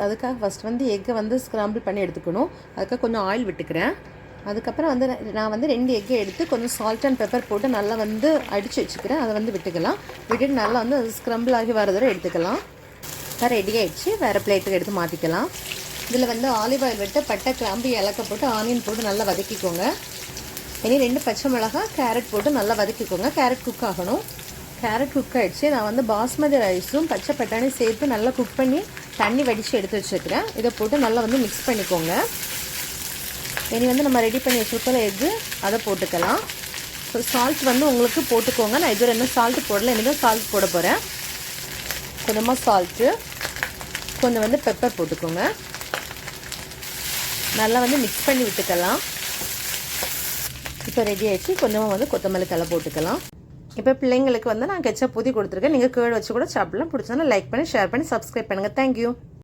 அதுக்காக ஃபஸ்ட் வந்து எக்கை வந்து ஸ்க்ராம்பிள் பண்ணி எடுத்துக்கணும். அதுக்காக கொஞ்சம் ஆயில் விட்டுக்கிறேன். அதுக்கப்புறம் வந்து நான் வந்து 2 எக்கை எடுத்து கொஞ்சம் சால்ட் அண்ட் பெப்பர் போட்டு நல்லா வந்து அடித்து வச்சுக்கிறேன். அதை வந்து விட்டுக்கலாம். விட்டுட்டு நல்லா வந்து அது ஸ்க்ரம்பிள் ஆகி வர தடவை எடுத்துக்கலாம். ரெடி ஆகிடுச்சு. வேறு பிளேட்டுக்கு எடுத்து மாற்றிக்கலாம். இதில் வந்து ஆலிவ் ஆயில் விட்டு பட்டை, கிராம்பு, ஏலக்காய் போட்டு ஆனியன் போட்டு நல்லா வதக்கிக்கோங்க. இனி 2 பச்சை மிளகாய், கேரட் போட்டு நல்லா வதக்கிக்கோங்க. கேரட் குக் ஆகணும். கேரட் குக் ஆகிடுச்சு. நான் வந்து பாஸ்மதி ரைஸும் பச்சை பட்டாணியும் சேர்த்து நல்லா குக் பண்ணி தண்ணி வடித்து எடுத்து வச்சுருக்கிறேன். இதை போட்டு நல்லா வந்து மிக்ஸ் பண்ணிக்கோங்க. இனி வந்து நம்ம ரெடி பண்ணி வச்சுருக்கோம் எக்கு, அதை போட்டுக்கலாம். ஸோ சால்ட் வந்து உங்களுக்கு போட்டுக்கோங்க. நான் இதுவரை என்ன சால்ட்டு போடல, இனி தான் சால்ட் போட போகிறேன். கொஞ்சமாக சால்ட்டு, கொஞ்சம் வந்து பெப்பர் போட்டுக்கோங்க. நல்லா வந்து மிக்ஸ் பண்ணி விட்டுக்கலாம். இப்போ ரெடி ஆகிடுச்சு. கொஞ்சமாக வந்து கொத்தமல்லி தழை போட்டுக்கலாம். இப்போ பிள்ளைங்களுக்கு வந்து நான் கெச்சப் ஊற்றி கொடுத்துருக்கேன். நீங்கள் கேர்டு வச்சு கூட சாப்பிடலாம். பிடிச்சதுனா லைக் பண்ணி, ஷேர் பண்ணி, சப்ஸ்கிரைப் பண்ணுங்கள். தேங்க்யூ.